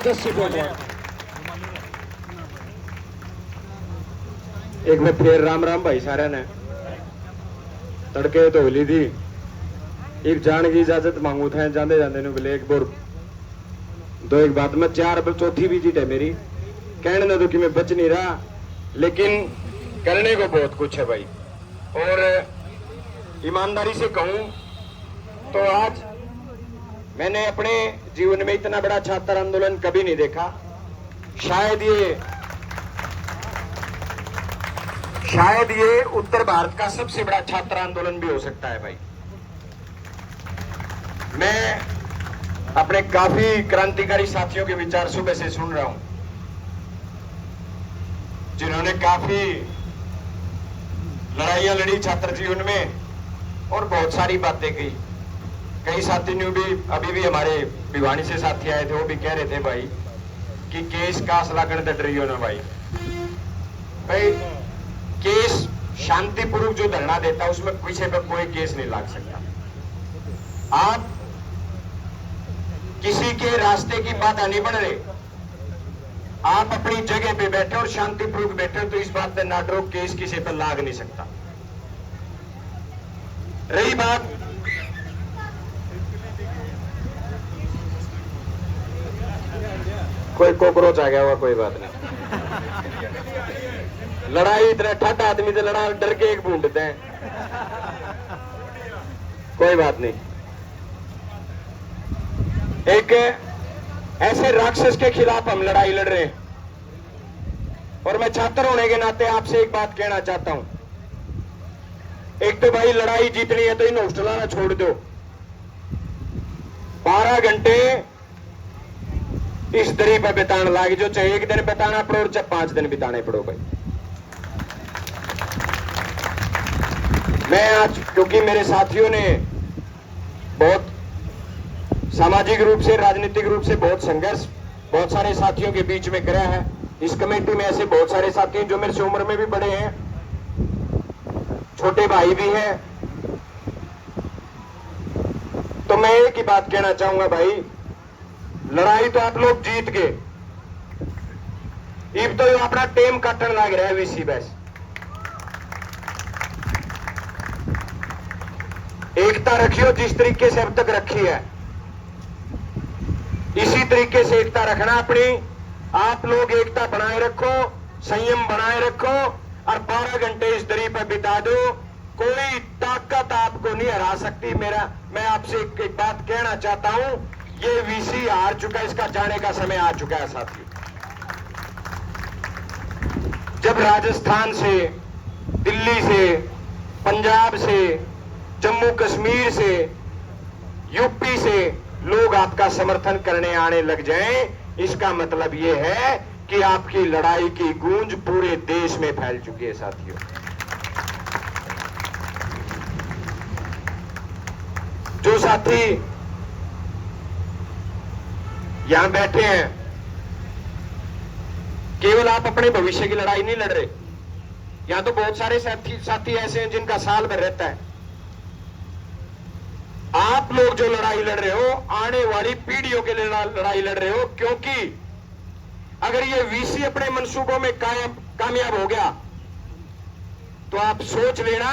10 सीटों पर। एक बार फिर राम राम भाई सारे ने तड़के तो हिली थी। एक जान की इजाजत मांगू था जाते जाते ने बोले एक बोर दो एक बात में चार चौथी भी जीत है मेरी कहने ना तो कि मैं बच नहीं रहा, लेकिन करने को बहुत कुछ है भाई। और ईमानदारी से कहूं तो आज मैंने अपने जीवन में इतना बड़ा छात्र आंदोलन कभी नहीं देखा। शायद ये उत्तर भारत का सबसे बड़ा छात्र आंदोलन भी हो सकता है भाई। मैं अपने काफी क्रांतिकारी साथियों के विचार सुबह से सुन रहा हूं, जिन्होंने काफी लड़ाइयां लड़ी छात्र जीवन में और बहुत सारी बातें की। कई साथी ने भी अभी भी हमारे भिवानी से साथी आए थे, वो भी कह रहे थे भाई कि केस का असला कर डरियो ना भाई। केस शांतिपूर्वक जो धरना देता है उसमें पीछे पर कोई केस नहीं लाग सकता। आप किसी के रास्ते की बाधा नहीं बढ़ रहे, आप अपनी जगह पे बैठे और शांतिपूर्वक बैठे तो इस बात पे ना डरो, केस किसी पर लाग नहीं सकता। रही बात कोई कॉकरोच आ गया हुआ, कोई बात नहीं। लड़ाई इतना ठट आदमी से लड़ा डर के एक बूंदते हैं, कोई बात नहीं। एक ऐसे राक्षस के खिलाफ हम लड़ाई लड़ रहे हैं और मैं छात्र होने के नाते आपसे एक बात कहना चाहता हूं। एक तो भाई लड़ाई जीतनी है तो इन हॉस्टलों ना छोड़ दो। 12 घंटे इस दरी पर बिताने लागे, जो चाहे एक दिन बिताना पड़ो और चाहे 5 दिन बिताने पड़ो भाई। मैं आज क्योंकि मेरे साथियों ने बहुत सामाजिक रूप से राजनीतिक रूप से बहुत संघर्ष बहुत सारे साथियों के बीच में करा है। इस कमेटी में ऐसे बहुत सारे साथी हैं जो मेरे से उम्र में भी बड़े हैं, छोटे भाई भी हैं। तो मैं एक ही बात कहना चाहूंगा भाई, लड़ाई तो आप लोग जीत गए, अब तो अपना टेम काटने लग रहा है वीसी बस। एकता रखियो जिस तरीके से अब तक रखी है, इसी तरीके से एकता रखना अपनी। आप लोग एकता बनाए रखो, संयम बनाए रखो और 12 घंटे इस दरी पर बिता दो। कोई ताकत आपको नहीं हरा सकती। मैं आपसे एक बात कहना चाहता हूं, ये वीसी हार चुका है, इसका जाने का समय आ चुका है साथियों। जब राजस्थान से, दिल्ली से, पंजाब से, जम्मू कश्मीर से, यूपी से लोग आपका समर्थन करने आने लग जाएं, इसका मतलब यह है कि आपकी लड़ाई की गूंज पूरे देश में फैल चुकी है साथियों। जो साथी यहां बैठे हैं, केवल आप अपने भविष्य की लड़ाई नहीं लड़ रहे। यहां तो बहुत सारे साथी ऐसे हैं जिनका साल भर रहता है। आप लोग जो लड़ाई लड़ रहे हो, आने वाली पीढ़ियों के लिए लड़ाई लड़ रहे हो, क्योंकि अगर ये वीसी अपने मंसूबों में कामयाब हो गया तो आप सोच लेना,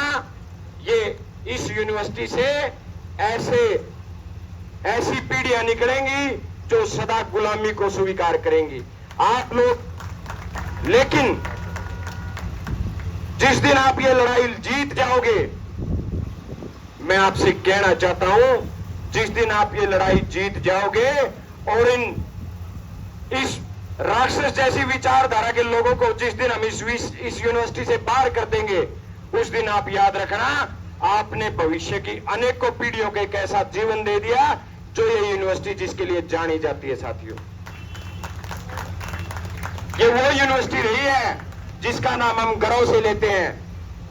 ये इस यूनिवर्सिटी से ऐसी पीढ़ियां निकलेंगी जो सदा गुलामी को स्वीकार करेंगी। आप लोग, लेकिन जिस दिन आप ये लड़ाई जीत जाओगे, मैं आपसे कहना चाहता हूं, जिस दिन आप ये लड़ाई जीत जाओगे और इस राक्षस जैसी विचारधारा के लोगों को जिस दिन हम इस यूनिवर्सिटी से बाहर कर देंगे, उस दिन आप याद रखना, आपने भविष्य की अनेकों पीढ़ियों को एक ऐसा जीवन दे दिया जो ये यूनिवर्सिटी जिसके लिए जानी जाती है साथियों। ये वो यूनिवर्सिटी रही है जिसका नाम हम गर्व से लेते हैं।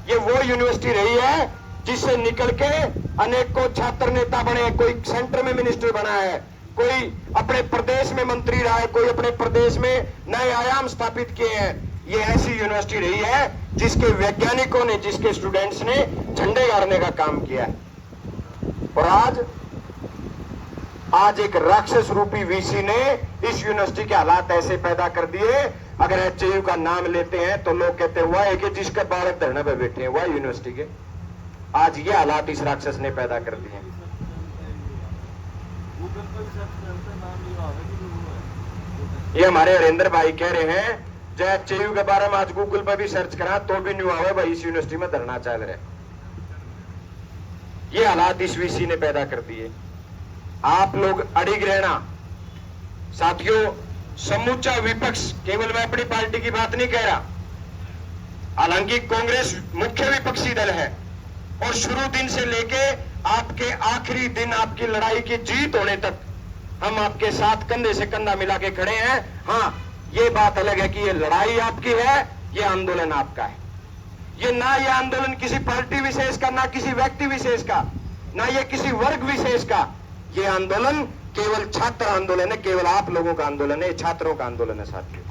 ये वो यूनिवर्सिटी रही है जिससे निकल के अनेकों छात्र नेता बने, कोई सेंटर में मिनिस्टर बना है, कोई अपने प्रदेश में मंत्री रहा है, कोई अपने प्रदेश में नए आयाम स्थापित किए हैं। ये ऐसी यूनिवर्सिटी रही है जिसके वैज्ञानिकों ने, जिसके स्टूडेंट्स ने झंडे गाड़ने का काम किया है। और आज आज एक राक्षस रूपी वीसी ने इस यूनिवर्सिटी के हालात ऐसे पैदा कर दिए, अगर एचयू का नाम लेते हैं तो लोग कहते हैं वह है कि जिसके बालक धरने पे बैठे हैं वह यूनिवर्सिटी के। आज ये हालात इस राक्षस ने पैदा कर दिए। ये हमारे हरेंद्र भाई कह रहे हैं जो एचयू के बारे में आज गूगल पर भी सर्च करा तो भी न्यू आवे भाई इस यूनिवर्सिटी में धरना चल रहा है। ये हालात इस वीसी ने पैदा कर दिए। आप लोग अड़िग रहना साथियों। समूचा विपक्ष, केवल मैं अपनी पार्टी की बात नहीं कह रहा, हालांकि कांग्रेस मुख्य विपक्षी दल है और शुरू दिन से लेके आपके आखिरी दिन आपकी लड़ाई की जीत होने तक हम आपके साथ कंधे से कंधा मिला के खड़े हैं। हाँ, ये बात अलग है कि ये लड़ाई आपकी है, ये आंदोलन आपका है। ये ना ये आंदोलन किसी पार्टी विशेष का, ना किसी व्यक्ति विशेष का, ना ये किसी वर्ग विशेष का। ये आंदोलन केवल छात्र आंदोलन है, केवल आप लोगों का आंदोलन है, छात्रों का आंदोलन है साथियों।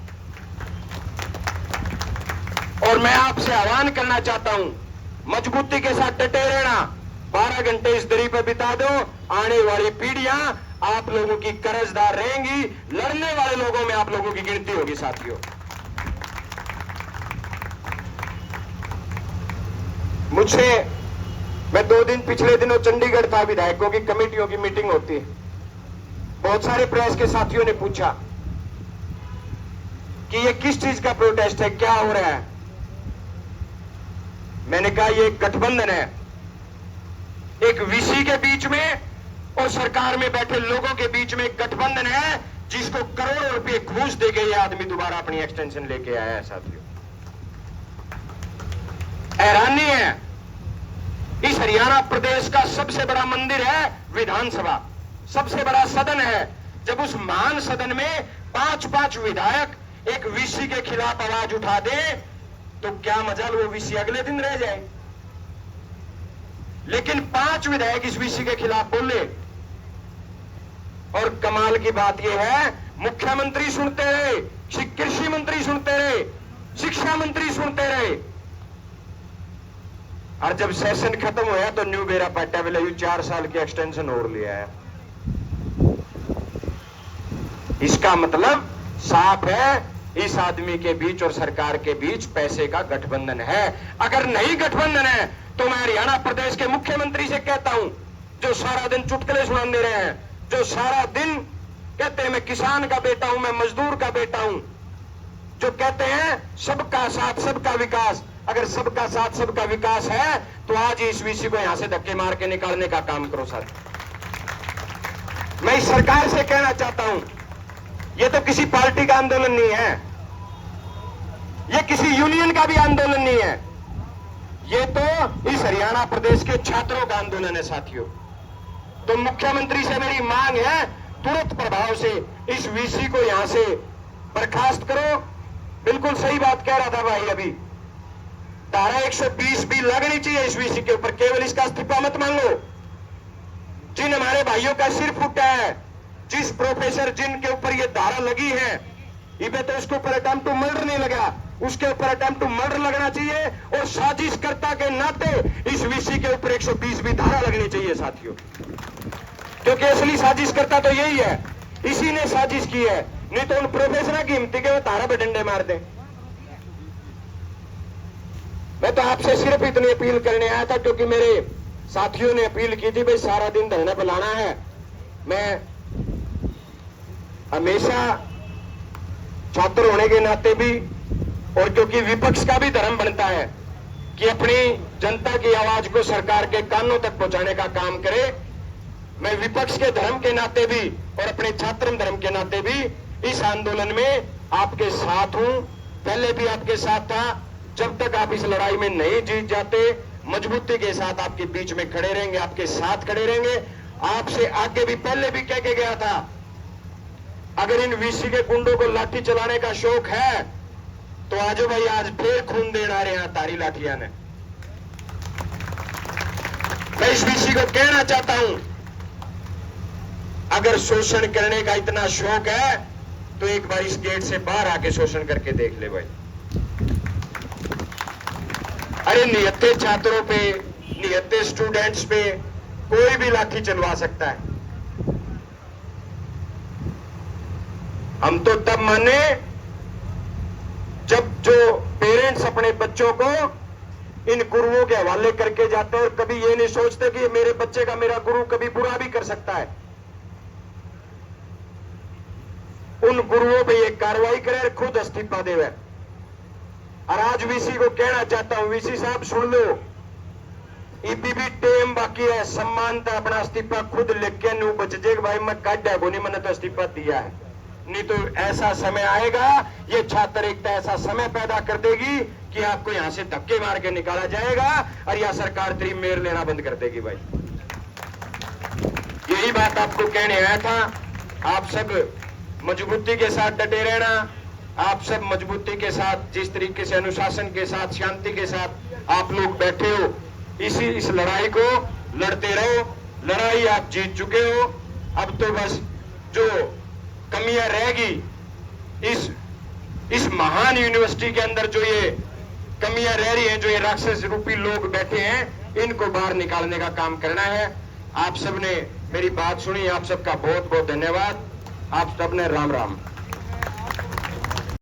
और मैं आपसे आह्वान करना चाहता हूं, मजबूती के साथ डटे रहना। 12 घंटे इस दरी पर बिता दो, आने वाली पीढ़ियां आप लोगों की कर्जदार रहेंगी, लड़ने वाले लोगों में आप लोगों की गिनती होगी साथियों। मुझसे मैं 2 दिन पिछले दिनों चंडीगढ़ था, विधायकों की कमेटियों की मीटिंग होती है। बहुत सारे प्रेस के साथियों ने पूछा कि ये किस चीज का प्रोटेस्ट है, क्या हो रहा है। मैंने कहा ये गठबंधन है, एक वीसी के बीच में और सरकार में बैठे लोगों के बीच में एक गठबंधन है, जिसको करोड़ों रुपए घूस दे के ये आदमी दोबारा अपनी एक्सटेंशन लेके आया है साथियों। हैरानी है, इस हरियाणा प्रदेश का सबसे बड़ा मंदिर है विधानसभा, सबसे बड़ा सदन है। जब उस महान सदन में 5-5 विधायक एक वीसी के खिलाफ आवाज उठा दे तो क्या मजाल वो वीसी अगले दिन रह जाए। लेकिन 5 विधायक इस वीसी के खिलाफ बोले। और कमाल की बात यह है, मुख्यमंत्री सुनते रहे, कृषि मंत्री सुनते रहे, शिक्षा मंत्री सुनते रहे। और जब सेशन खत्म हुआ तो न्यू बेरा पाटा बोले 4 साल की एक्सटेंशन और लिया है। इसका मतलब साफ है, इस आदमी के बीच और सरकार के बीच पैसे का गठबंधन है। अगर नहीं गठबंधन है तो मैं हरियाणा प्रदेश के मुख्यमंत्री से कहता हूं, जो सारा दिन चुटकुले सुनाते रहे हैं, जो सारा दिन कहते हैं मैं किसान का बेटा हूं, मैं मजदूर का बेटा हूं, जो कहते हैं सबका साथ सबका विकास। अगर सबका साथ सबका विकास है तो आज इस वीसी को यहां से धक्के मार के निकालने का काम करो साथ। मैं इस सरकार से कहना चाहता हूं, ये तो किसी पार्टी का आंदोलन नहीं है, ये किसी यूनियन का भी आंदोलन नहीं है, ये तो इस हरियाणा प्रदेश के छात्रों का आंदोलन है साथियों। तो मुख्यमंत्री से मेरी मांग है, तुरंत प्रभाव से इस वीसी को यहां से बर्खास्त करो। बिल्कुल सही बात कह रहा था भाई अभी, धारा 120 भी लगनी चाहिए इस वीसी के ऊपर, केवल इसका इस्तीफा मत मांगो। जिन हमारे भाइयों का सिर फूटा है, जिस प्रोफेसर जिनके ऊपर ये धारा लगी है, इबे तो उसके ऊपर अटेम्प्ट टू मर्डर नहीं लगा, उसके ऊपर अटेम्प्ट टू मर्डर लगना चाहिए और साजिशकर्ता के नाते इस वीसी के ऊपर 120 भी धारा लगनी चाहिए साथियों। क्योंकि असली साजिशकर्ता तो यही है, इसी ने साजिश की है, नहीं तो उन प्रोफेसर की हिम्मती के वो धारा पे डंडे मार दें। मैं तो आपसे सिर्फ इतनी अपील करने आया था क्योंकि मेरे साथियों ने अपील की थी भाई सारा दिन धरना बुलाना है। मैं हमेशा छात्र होने के नाते भी और क्योंकि विपक्ष का भी धर्म बनता है कि अपनी जनता की आवाज को सरकार के कानों तक पहुंचाने का काम करे, मैं विपक्ष के धर्म के नाते भी और अपने छात्र धर्म के नाते भी इस आंदोलन में आपके साथ हूं। पहले भी आपके साथ था, जब तक आप इस लड़ाई में नहीं जीत जाते मजबूती के साथ आपके बीच में खड़े रहेंगे, आपके साथ खड़े रहेंगे। आपसे आगे भी पहले भी कह के गया था, अगर इन वीसी के गुंडों को लाठी चलाने का शौक है तो आजो भाई, आज फिर खून देना आ रहे हैं तारी लाठियां ने। मैं इस वीसी को कहना चाहता हूं, अगर शोषण करने का इतना शौक है तो एक बार इस गेट से बाहर आके शोषण करके देख ले भाई। अरे निहत्थे छात्रों पे, निहत्थे स्टूडेंट्स पे कोई भी लाठी चलवा सकता है। हम तो तब माने जब जो पेरेंट्स अपने बच्चों को इन गुरुओं के हवाले करके जाते हैं और कभी ये नहीं सोचते कि मेरे बच्चे का मेरा गुरु कभी बुरा भी कर सकता है। उन गुरुओं पे ये कार्रवाई करे और खुद इस्तीफा देवे। और आज वीसी को कहना चाहता हूं, वीसी साहब सुन लो, इबी भी टेम बाकी है, सम्मानता अपना इस्तीफा खुद लिख के नू बचे भाई मैं काटा को नहीं, मैंने तो इस्तीफा दिया है। नहीं तो ऐसा समय आएगा, ये छात्र एकता ऐसा समय पैदा कर देगी कि आपको यहां से धक्के मार के निकाला जाएगा और यह सरकार तेरी मेयर लेना बंद कर देगी। भाई यही बात आपको कहने आया था। आप सब मजबूती के साथ डटे रहना, आप सब मजबूती के साथ, जिस तरीके से अनुशासन के साथ, शांति के साथ आप लोग बैठे हो, इस लड़ाई को लड़ते रहो। लड़ाई आप जीत चुके हो। अब तो बस जो कमियां रहेगी इस महान यूनिवर्सिटी के अंदर, जो ये कमियां रह रही हैं, जो ये राक्षस रूपी लोग बैठे हैं, इनको बाहर निकालने का काम करना है। आप सबने मेरी बात सुनी, आप सबका बहुत बहुत धन्यवाद। आप सबने राम राम।